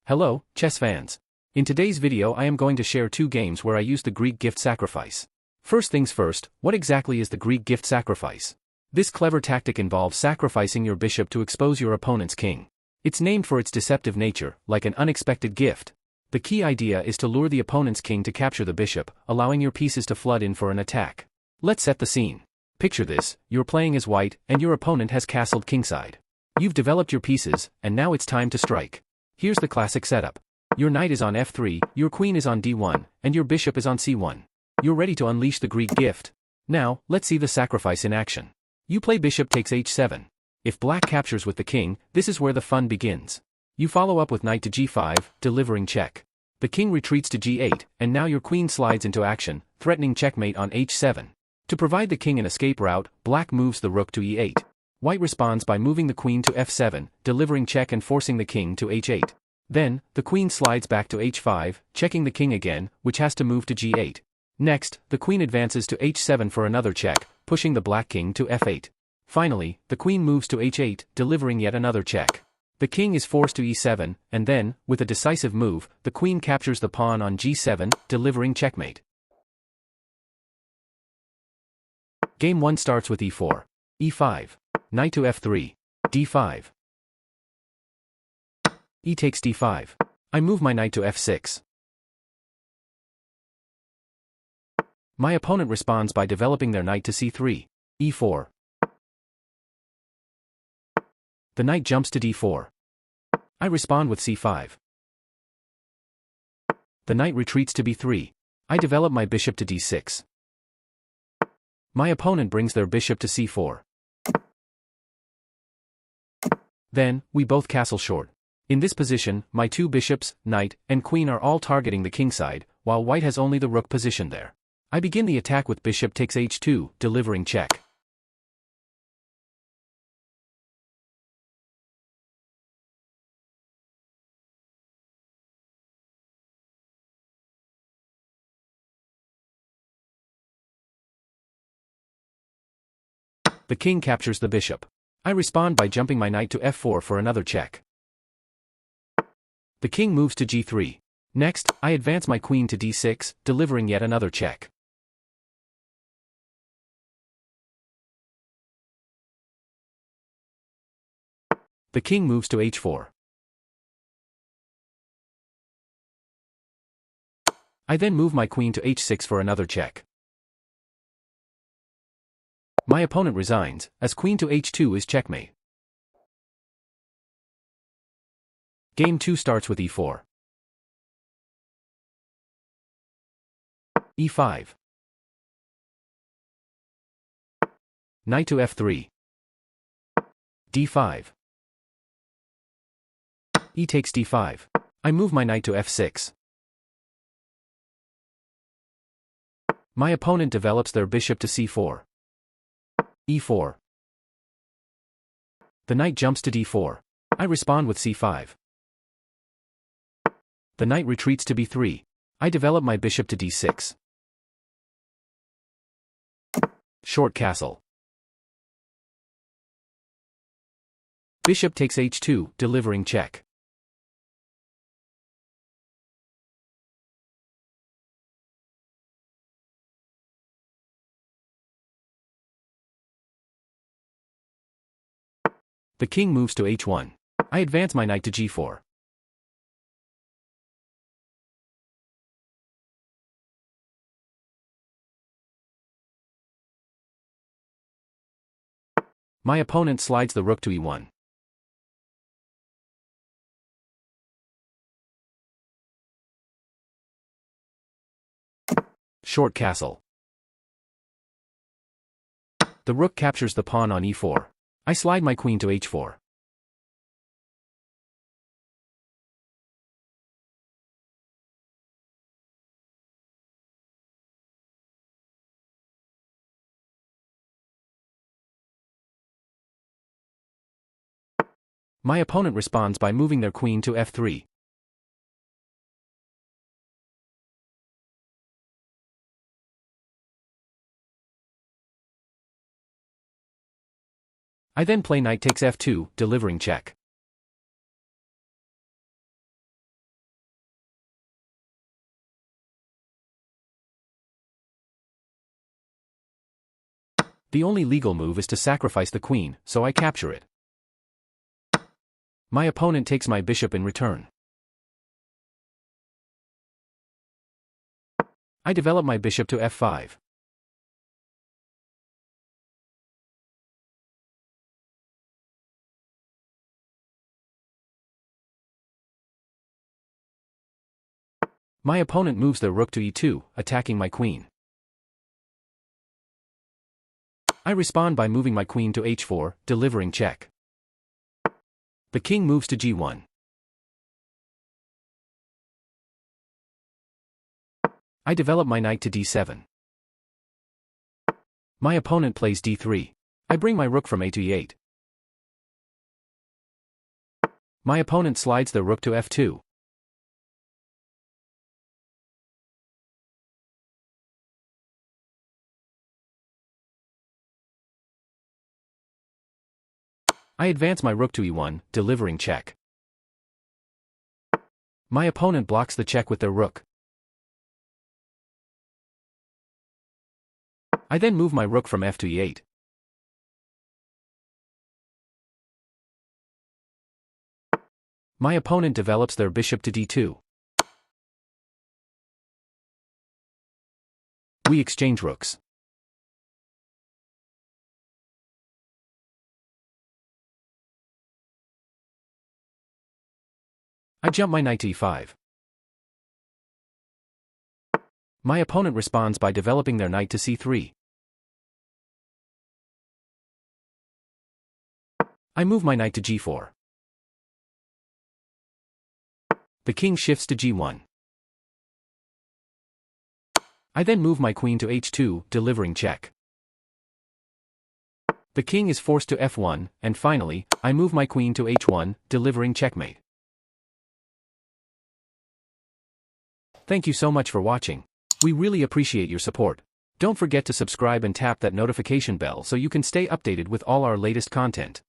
Hello, chess fans. In today's video I am going to share two games where I used the Greek gift sacrifice. First things first, what exactly is the Greek gift sacrifice? This clever tactic involves sacrificing your bishop to expose your opponent's king. It's named for its deceptive nature, like an unexpected gift. The key idea is to lure the opponent's king to capture the bishop, allowing your pieces to flood in for an attack. Let's set the scene. Picture this, you're playing as white, and your opponent has castled kingside. You've developed your pieces, and now it's time to strike. Here's the classic setup. Your knight is on f3, your queen is on d1, and your bishop is on c1. You're ready to unleash the Greek gift. Now, let's see the sacrifice in action. You play bishop takes h7. If black captures with the king, this is where the fun begins. You follow up with knight to g5, delivering check. The king retreats to g8, and now your queen slides into action, threatening checkmate on h7. To provide the king an escape route, black moves the rook to e8. White responds by moving the queen to f7, delivering check and forcing the king to h8. Then, the queen slides back to h5, checking the king again, which has to move to g8. Next, the queen advances to h7 for another check, pushing the black king to f8. Finally, the queen moves to h8, delivering yet another check. The king is forced to e7, and then, with a decisive move, the queen captures the pawn on g7, delivering checkmate. Game 1 starts with e4. e5. Knight to f3. d5. E takes d5. I move my knight to f6. My opponent responds by developing their knight to c3. e4. The knight jumps to d4. I respond with c5. The knight retreats to b3. I develop my bishop to d6. My opponent brings their bishop to c4. Then, we both castle short. In this position, my two bishops, knight, and queen are all targeting the kingside, while white has only the rook positioned there. I begin the attack with bishop takes h2, delivering check. The king captures the bishop. I respond by jumping my knight to f4 for another check. The king moves to g3. Next, I advance my queen to d6, delivering yet another check. The king moves to h4. I then move my queen to h6 for another check. My opponent resigns, as queen to h2 is checkmate. Game 2 starts with e4. e5. Knight to f3. d5. E takes d5. I move my knight to f6. My opponent develops their bishop to c4. e4. The knight jumps to d4. I respond with c5. The knight retreats to b3. I develop my bishop to d6. Short castle. Bishop takes h2, delivering check. The king moves to h1. I advance my knight to g4. My opponent slides the rook to e1. Short castle. The rook captures the pawn on e4. I slide my queen to h4. My opponent responds by moving their queen to f3. I then play knight takes f2, delivering check. The only legal move is to sacrifice the queen, so I capture it. My opponent takes my bishop in return. I develop my bishop to f5. My opponent moves their rook to e2, attacking my queen. I respond by moving my queen to h4, delivering check. The king moves to g1. I develop my knight to d7. My opponent plays d3. I bring my rook from a to e8. My opponent slides their rook to f2. I advance my rook to e1, delivering check. My opponent blocks the check with their rook. I then move my rook from f to e8. My opponent develops their bishop to d2. We exchange rooks. I jump my knight to e5. My opponent responds by developing their knight to c3. I move my knight to g4. The king shifts to g1. I then move my queen to h2, delivering check. The king is forced to f1, and finally, I move my queen to h1, delivering checkmate. Thank you so much for watching. We really appreciate your support. Don't forget to subscribe and tap that notification bell so you can stay updated with all our latest content.